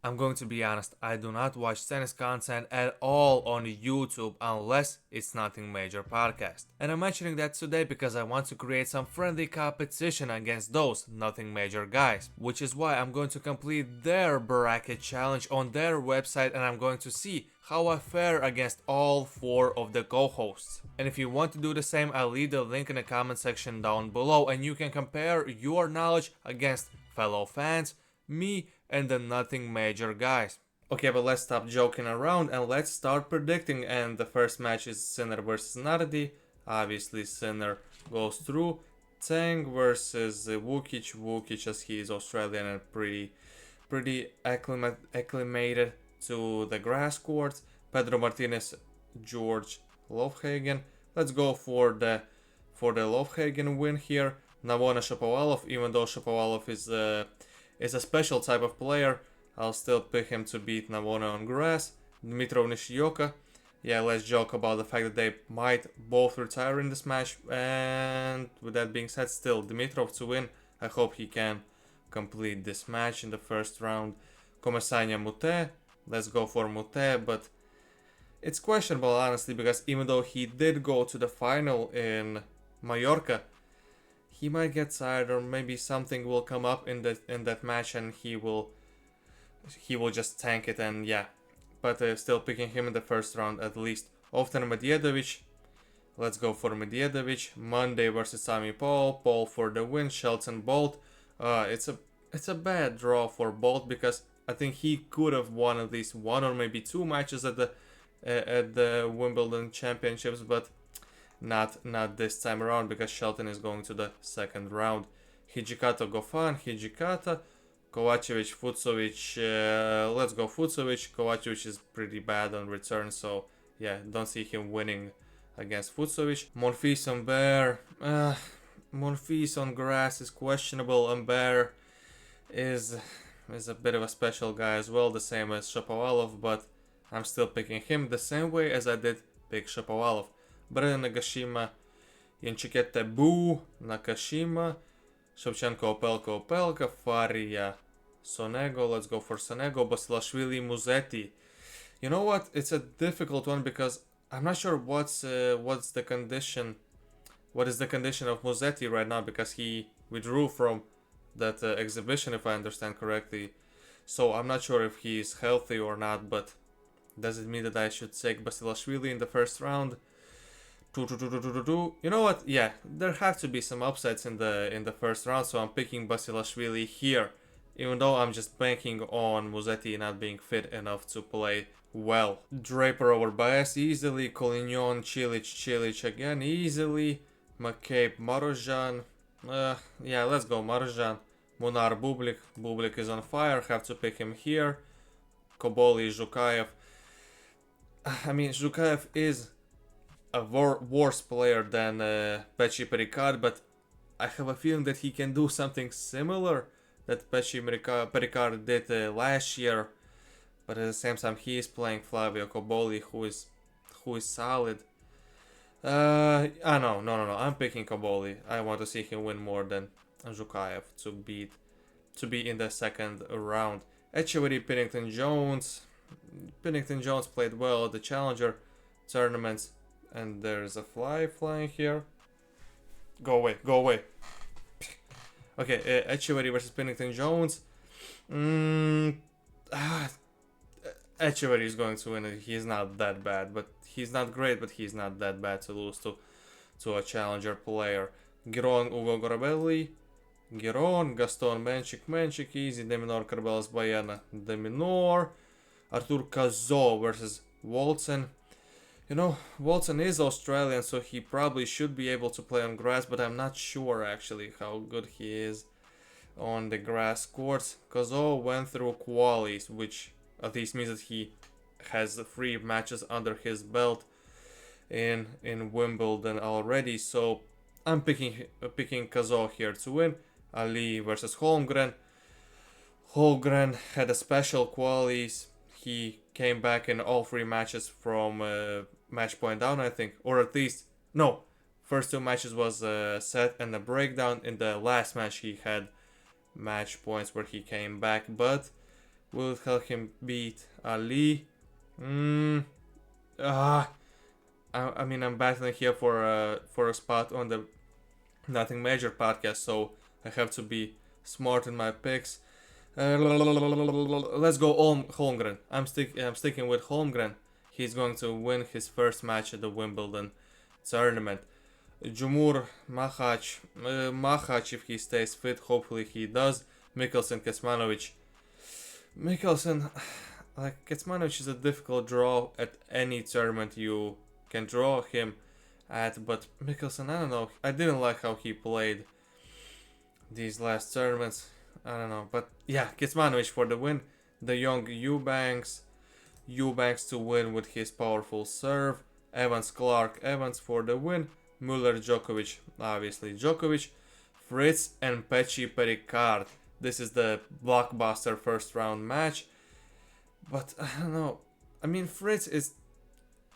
I'm going to be honest, I do not watch tennis content at all on YouTube unless it's Nothing Major podcast. And I'm mentioning that today because I want to create some friendly competition against those Nothing Major guys, which is why I'm going to complete their bracket challenge on their website and I'm going to see how I fare against all 4 of the co-hosts. And if you want to do the same, I'll leave the link in the comment section down below and you can compare your knowledge against fellow fans, me, and the Nothing Major guys. Okay, but let's stop joking around and let's start predicting. And the first match is Sinner versus Nardi. Obviously, Sinner goes through. Tang versus Vukic as he is Australian and pretty acclimated to the grass courts. Pedro Martinez, George Lofhagen. Let's go for the Lofhagen win here. Navona Shapovalov, even though Shapovalov is a special type of player, I'll still pick him to beat Navona on grass. Dimitrov Nishioka. Yeah, let's joke about the fact that they might both retire in this match. And with that being said, still Dimitrov to win. I hope he can complete this match in the first round. Komesanya Mute. Let's go for Mute, but it's questionable honestly because even though he did go to the final in Mallorca, he might get tired or maybe something will come up in that match and he will just tank it and yeah. But still picking him in the first round at least. Often Medvedev. Let's go for Medvedev. Monday versus Sami Paul. Paul for the win. Shelton Bolt. It's a bad draw for Bolt because I think he could have won at least 1 or maybe 2 matches at the Wimbledon Championships, but not this time around because Shelton is going to the second round. Hijikata Gofan, Hijikata, Kovacevic, Fucsovic. Let's go Fucsovic. Kovacevic is pretty bad on return, so yeah, don't see him winning against Fucsovic. Monfils Humbert. Monfils on grass is questionable. Humbert is a bit of a special guy as well, the same as Shapovalov, but I'm still picking him the same way as I did pick Shapovalov. Brennan Nagashima, Yanchikete Bu, Nakashima, Shevchenko, Opelka, Faria, Sonego. Let's go for Sonego, Basilashvili, Musetti. You know what? It's a difficult one because I'm not sure what's the condition. What is the condition of Musetti right now because he withdrew from that exhibition, if I understand correctly. So I'm not sure if he's healthy or not, but does it mean that I should take Basilashvili in the first round? You know what? Yeah, there have to be some upsets in the first round, so I'm picking Basilashvili here, even though I'm just banking on Musetti not being fit enough to play well. Draper over Baez easily, Collignon, Cilic again easily, McCabe, Marozsan. Yeah, let's go Marozsan. Munar, Bublik is on fire, have to pick him here. Koboli, Zhukaev. I mean, Zhukaev is a worse player than Pechi Pericard, but I have a feeling that he can do something similar that Pechi Pericard did last year. But at the same time, he is playing Flavio Koboli, who is solid. No, I'm picking Koboli. I want to see him win more than Zhukaev to be in the second round. Echeverry, Pennington Jones. Pennington Jones played well at the Challenger tournaments. And there's a fly flying here. Go away. Okay, Echeverry versus Pennington Jones. Echeverry is going to win. He's not that bad, but he's not great, but he's not that bad to lose to a challenger player. Giron, Ugo Gorabelli. Giron, Gaston, Menchik, easy. Deminor, Carbelas, Bayana, Deminor. Artur Cazot versus Walton. You know, Walton is Australian, so he probably should be able to play on grass, but I'm not sure actually how good he is on the grass courts. Cazot went through qualies, which at least means that he has 3 matches under his belt in Wimbledon already. So I'm picking Cazot here to win. Ali versus Holmgren. Holmgren had a special qualies. He came back in all 3 matches from match point down, I think, or at least no. First 2 matches was a set and a breakdown. In the last match, he had match points where he came back, but Will it help him beat Ali? Mm, ah, I mean, I'm battling here for a spot on the Nothing Major podcast, so I have to be smart in my picks. Let's go Holmgren. I'm sticking with Holmgren. He's going to win his first match at the Wimbledon tournament. Jumur Machac, if he stays fit, hopefully he does. Mikkelsen Kecmanovic. Mikkelsen, like Kecmanovic is a difficult draw at any tournament you can draw him at, but Mikkelsen, I don't know. I didn't like how he played these last tournaments. I don't know, but yeah, Kecmanovic for the win. The young Eubanks to win with his powerful serve. Evans for the win. Muller Djokovic, obviously Djokovic. Fritz and Pechi Pericard. This is the blockbuster first round match. But I don't know. I mean, Fritz is.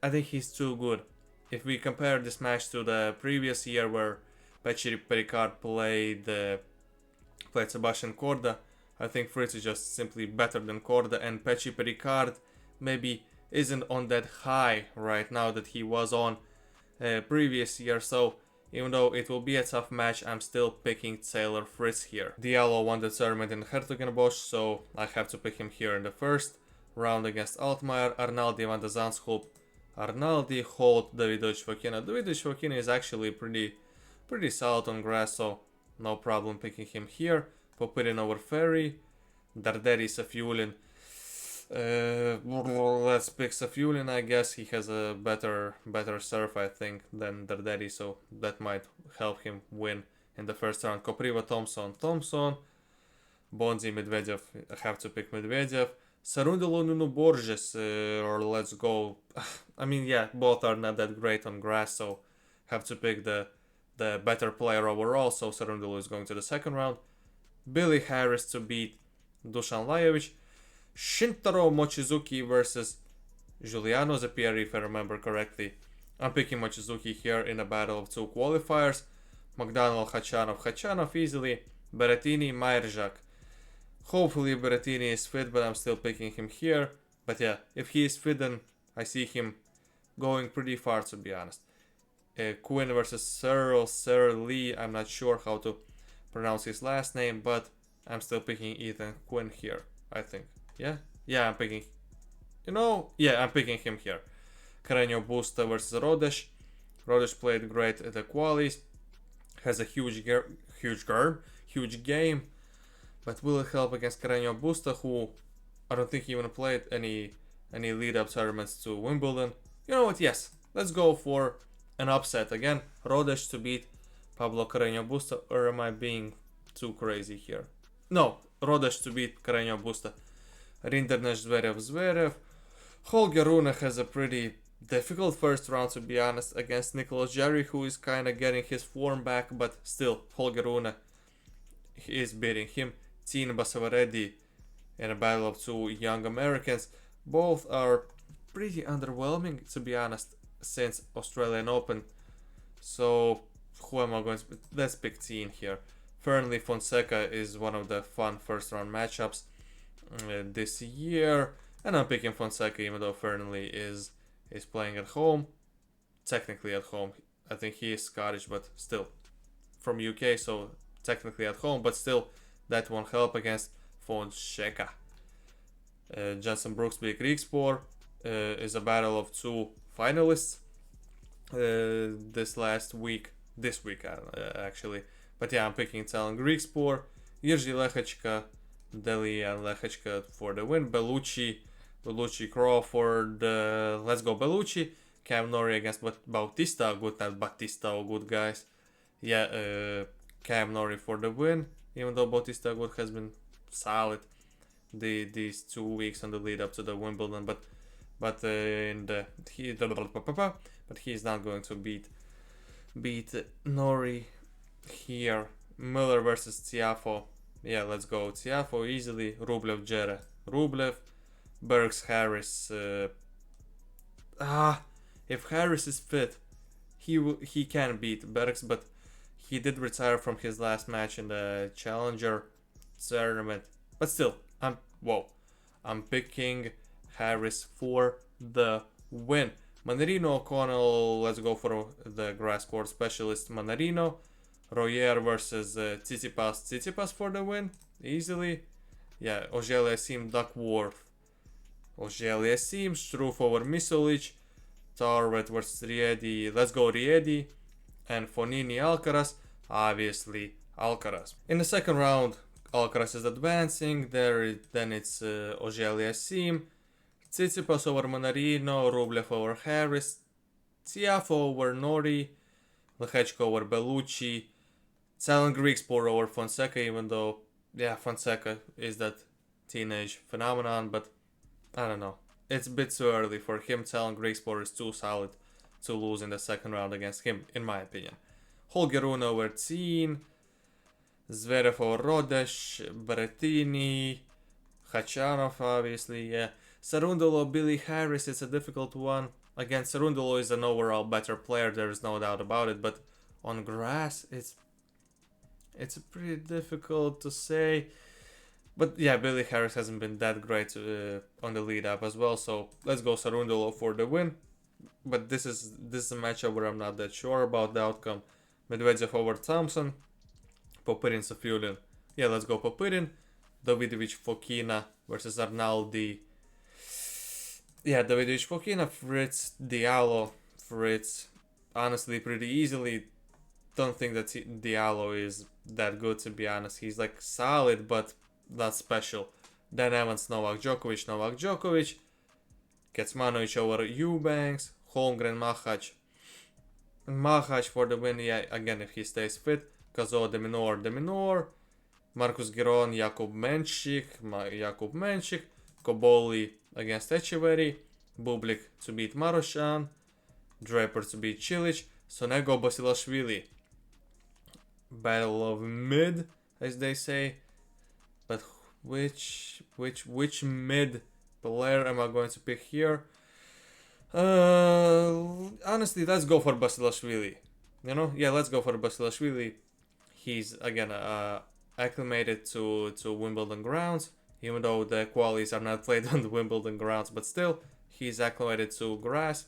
I think he's too good. If we compare this match to the previous year where Pechi Pericard played Sebastian Korda, I think Fritz is just simply better than Korda, and Pechi Pericard maybe isn't on that high right now that he was on previous year. So even though it will be a tough match, I'm still picking Taylor Fritz here. Diallo won the tournament in Hertogenbosch, so I have to pick him here in the first round against Altmaier. Arnaldi van de Zandschulp. Arnaldi, Holt, Davidovich Fokina. Davidovich Fokina is actually pretty solid on grass, so no problem picking him here. Popirin over Ferry. Darderi Safiulin. Let's pick Safiulin, I guess. He has a better serve, I think, than Darderi, so that might help him win in the first round. Kopriva, Thompson. Bonzi, Medvedev. I have to pick Medvedev. Sarundalo, Nuno Borges, or let's go. I mean, yeah, both are not that great on grass, so have to pick the better player overall. So Sarundalo is going to the second round. Billy Harris to beat Dusan Lajovic. Shintaro Mochizuki versus Giuliano Zappieri, if I remember correctly. I'm picking Mochizuki here in a battle of two qualifiers. McDonald, Khachanov easily. Berrettini, Mayerzak. Hopefully Berrettini is fit, but I'm still picking him here. But yeah, if he is fit, then I see him going pretty far, to be honest. Quinn versus Sir Lee. I'm not sure how to pronounce his last name, but I'm still picking Ethan Quinn here, I think. Yeah, I'm picking. I'm picking him here. Carreño Busta versus Rodes. Rodes played great at the qualies. Has a huge game. But will it help against Carreño Busta, who I don't think even played any lead-up tournaments to Wimbledon? You know what? Yes, let's go for an upset again. Rodes to beat Pablo Carreño Busta, or am I being too crazy here? No, Rodes to beat Carreño Busta. Rinderknecht Zverev. Holger Rune has a pretty difficult first round, to be honest, against Nicolas Jarry, who is kind of getting his form back, but still, Holger Rune is beating him. Tina Basavaredi in a battle of two young Americans. Both are pretty underwhelming, to be honest, since Australian Open. So, who am I going to... Let's pick Teen here. Fernley Fonseca is one of the fun first round matchups this year. And I'm picking Fonseca even though Fernley is playing at home. Technically at home. I think he is Scottish, but still from UK, so technically at home, but still that won't help against Fonseca. Jensen Brooksby Griekspoor is a battle of two finalists this week actually. But yeah, I'm picking Talon Griekspoor, Jiří Lehečka, Delian Lehečka for the win, Bellucci Crawford, let's go Bellucci, Cam Norrie against Bautista, not Batista, good guys. Yeah, Cam Norrie for the win, even though Bautista Agut has been solid these 2 weeks on the lead up to the Wimbledon, but he's not going to beat Norrie here. Miller versus Tiafoe. Yeah, let's go Tiafoe easily. Rublev Jere. Rublev. Bergs Harris. If Harris is fit, he can beat Bergs, but he did retire from his last match in the Challenger tournament. But still, I'm picking Harris for the win. Manarino, O'Connell, let's go for the grass court specialist Manarino. Royer versus Tsitsipas. Tsitsipas for the win, easily. Yeah, Auger-Aliassime, Duckworth. Auger-Aliassime, Struff over Misolic. Tarvet versus Riedi. Let's go Riedi. And Fonini, Alcaraz. Obviously, Alcaraz. In the second round, Alcaraz is advancing. Then it's Auger-Aliassime. Tsitsipas over Manarino. Rublev over Harris. Tiafoe over Nori. Lehechko over Bellucci. Silent Griekspoor over Fonseca, even though, yeah, Fonseca is that teenage phenomenon, but I don't know. It's a bit too early for him. Silent Griekspoor is too solid to lose in the second round against him, in my opinion. Holger Rune over Tzien. Zverev over Rodesh. Berrettini. Khachanov, obviously, yeah. Cerundolo, Billy Harris, it's a difficult one. Again, Cerundolo is an overall better player, there is no doubt about it, but on grass, it's pretty difficult to say. But yeah, Billy Harris hasn't been that great on the lead up as well, so let's go Cerundolo for the win. But this is a matchup where I'm not that sure about the outcome. Medvedev over Thompson. Popyrin, Safulin. Yeah, let's go Popyrin. Davidovich, Fokina versus Arnaldi. Yeah, Davidovich, Fokina, Fritz, Diallo, Fritz. Honestly, pretty easily. Don't think that Diallo is that good, to be honest. He's like solid, but not special. Dan Evans, Novak Djokovic. Novak Djokovic gets Manovic over Eubanks. Holmgren, Machac for the win. Yeah, again, if he stays fit. Cazot, de Minaur. Marcus Giron, Jakub Menchik. Koboli against Echeverry. Bublik to beat Maroshan. Draper to beat Cilic. Sonego, Basilashvili. Battle of mid, as they say. But which mid player am I going to pick here? Honestly, let's go for Basilashvili. You know, yeah, let's go for Basilashvili. He's again acclimated to Wimbledon grounds, even though the qualies are not played on the Wimbledon grounds, but still he's acclimated to grass,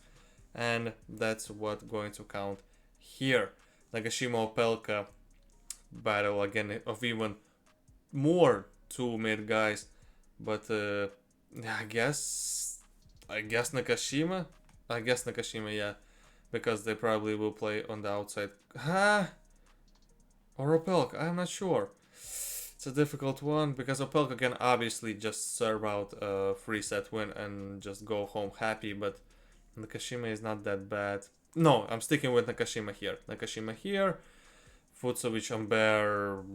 and that's what's going to count here. Nagashima, Opelka battle again of even more two mid guys, but I guess Nakashima. Yeah, because they probably will play on the outside. Or Opelka, I'm not sure. It's a difficult one because Opelka can obviously just serve out a 3-set win and just go home happy, but Nakashima is not that bad. No, I'm sticking with Nakashima here. Fucsovic, Humbert.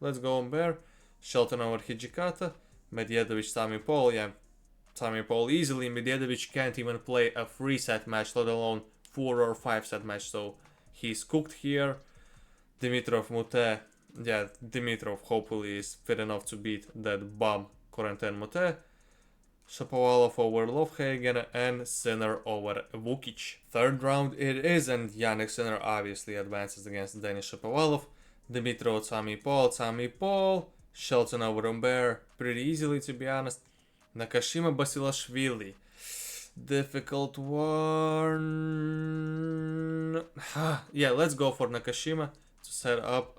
Let's go Humbert. Shelton over Hijikata. Medvedev, Sami Paul. Yeah, Sami Paul easily. Medvedev can't even play a 3-set match, let alone 4 or 5-set match, so he's cooked here. Dimitrov, Mute. Yeah, Dimitrov hopefully is fit enough to beat that bum Corentin Mute. Shapovalov over Lofhagen and Sinner over Vukic. Third round it is, and Jannik Sinner obviously advances against Denis Shapovalov. Dimitrov, Sami Paul. Shelton over Humbert pretty easily, to be honest. Nakashima, Basilashvili. Difficult one. Yeah, let's go for Nakashima to set up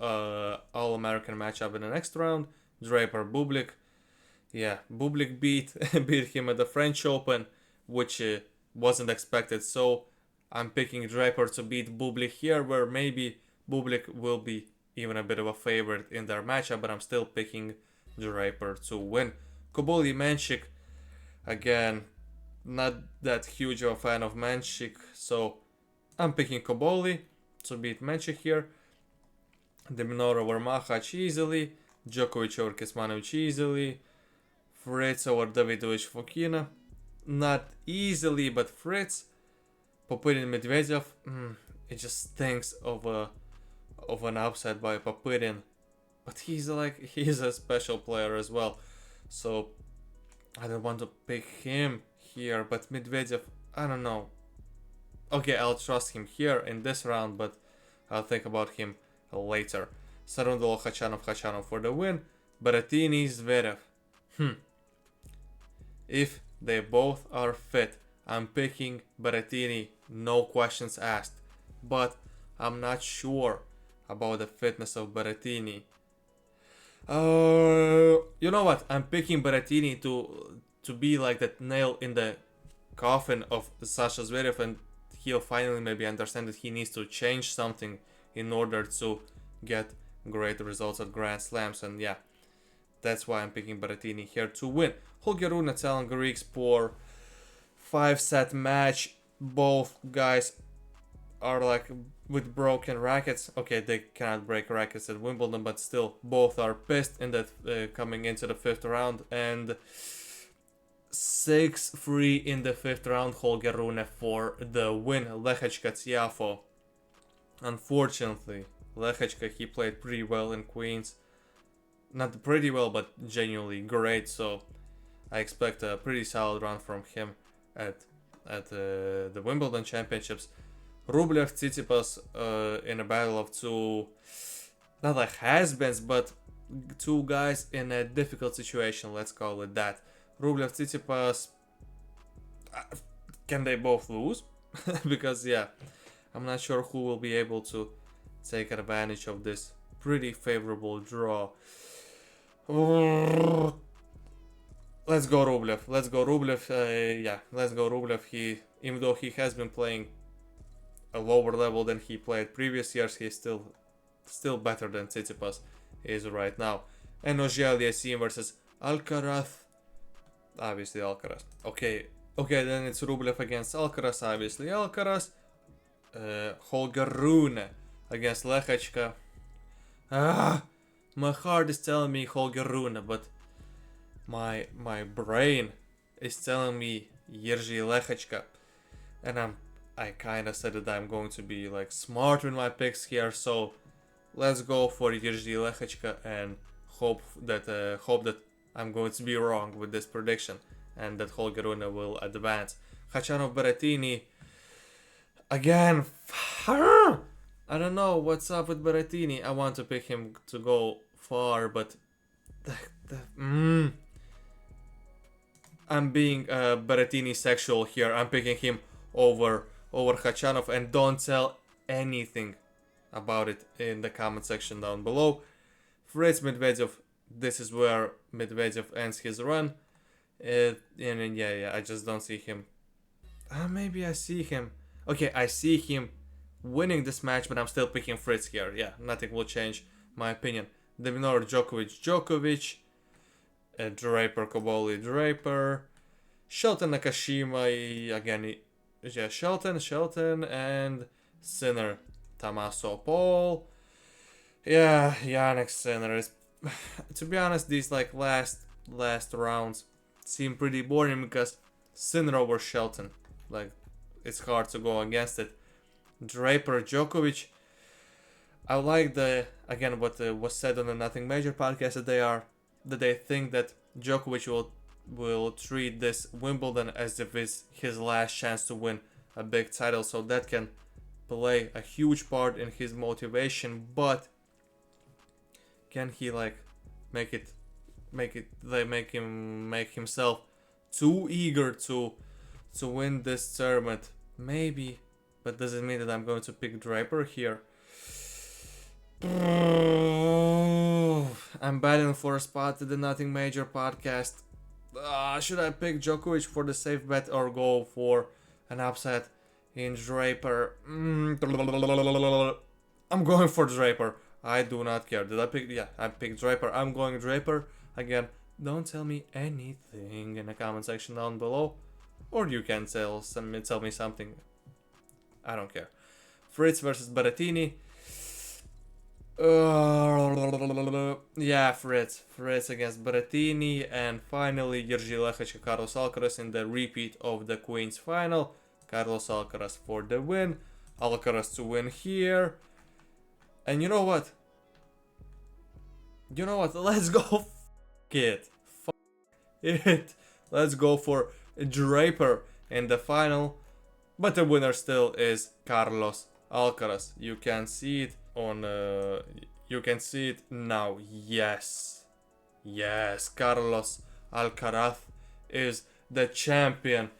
all-American matchup in the next round. Draper, Bublik. Yeah, Bublik beat him at the French Open, which wasn't expected. So I'm picking Draper to beat Bublik here, where maybe Bublik will be even a bit of a favorite in their matchup, but I'm still picking Draper to win. Koboli, Menchik. Again, not that huge of a fan of Menchik, so I'm picking Koboli to beat Menchik here. De Minaur over Machac easily. Djokovic over Kecmanovic easily. Fritz over Davidovich, Fokina. Not easily, but Fritz. Popyrin, Medvedev. It just stinks of an upset by Popyrin. But he's a special player as well. So I don't want to pick him here, but Medvedev, I don't know. Okay, I'll trust him here in this round, but I'll think about him later. Sarundolo, Khachanov for the win. Berrettini, Zverev. If they both are fit, I'm picking Berrettini, no questions asked. But I'm not sure about the fitness of Berrettini. You know what? I'm picking Berrettini to be like that nail in the coffin of Sasha Zverev, and he'll finally maybe understand that he needs to change something in order to get great results at Grand Slams. And yeah, that's why I'm picking Berrettini here to win. Holger Rune telling Greeks for 5-set match. Both guys are like with broken rackets. Okay, they cannot break rackets at Wimbledon, but still, both are pissed in that coming into the fifth round. And 6-3 in the fifth round, Holger Rune for the win. Lehečka Tiafo. Unfortunately, Lehečka, he played pretty well in Queens. Not pretty well, but genuinely great. So I expect a pretty solid run from him at the Wimbledon Championships. Rublev Tsitsipas in a battle of two, not like has-beens, but two guys in a difficult situation, let's call it that. Rublev Tsitsipas, can they both lose? Because yeah, I'm not sure who will be able to take advantage of this pretty favorable draw. Let's go Rublev. Let's go Rublev. Yeah, let's go Rublev. Even though he has been playing a lower level than he played previous years, he's still better than Tsitsipas is right now. And Auger-Aliassime versus Alcaraz. Obviously Alcaraz. Okay, then it's Rublev against Alcaraz. Obviously Alcaraz. Holger Rune against Lehečka. My heart is telling me Holger Rune, but my brain is telling me Jiří Lehečka. And I kind of said that I'm going to be like smart with my picks here, so let's go for Jiří Lehečka and hope that I'm going to be wrong with this prediction and that Holger Rune will advance. Khachanov Berrettini again. I don't know what's up with Berrettini. I want to pick him to go far, but I'm being Berrettini sexual here. I'm picking him over Khachanov, and don't tell anything about it in the comment section down below. Fritz Medvedev, this is where Medvedev ends his run. And yeah, I just don't see him. Maybe I see him. Okay, I see him winning this match, but I'm still picking Fritz here. Yeah, nothing will change my opinion. De Minaur, Djokovic. Draper, Koboli, Draper. Shelton, Nakashima, again, yeah, Shelton, and Sinner, Tommaso Paul. Yeah, Jannik Sinner is. To be honest, these like last rounds seem pretty boring because Sinner over Shelton. Like, it's hard to go against it. Draper, Djokovic. I like what was said on the Nothing Major podcast that they think that Djokovic will treat this Wimbledon as if it's his last chance to win a big title, so that can play a huge part in his motivation. But can he like make himself too eager to win this tournament? Maybe, but does it mean that I'm going to pick Draper here? I'm battling for a spot at the Nothing Major podcast. Should I pick Djokovic for the safe bet or go for an upset in Draper? I'm going for Draper. I do not care. Did I pick? Yeah, I picked Draper. I'm going Draper. Again, don't tell me anything in the comment section down below. Or you can tell me something. I don't care. Fritz versus Berrettini. Yeah, Fritz against Berrettini, and finally Jiří Lehečka, Carlos Alcaraz in the repeat of the Queens final. Carlos Alcaraz for the win. Alcaraz to win here. And you know what? Let's go. Fuck it. Let's go for Draper in the final. But the winner still is Carlos Alcaraz. You can see it on you can see it now. Yes, Carlos Alcaraz is the champion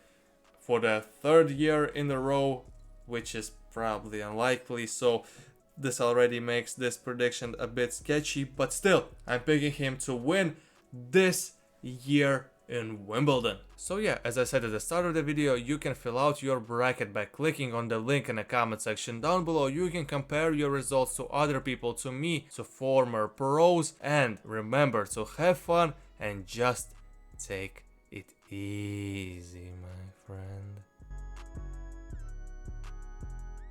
for the third year in a row, which is probably unlikely, so this already makes this prediction a bit sketchy, but still, I'm picking him to win this year in Wimbledon. So yeah, as I said at the start of the video, you can fill out your bracket by clicking on the link in the comment section down below. You can compare your results to other people, to me, to former pros, and remember to have fun and just take it easy, my friend.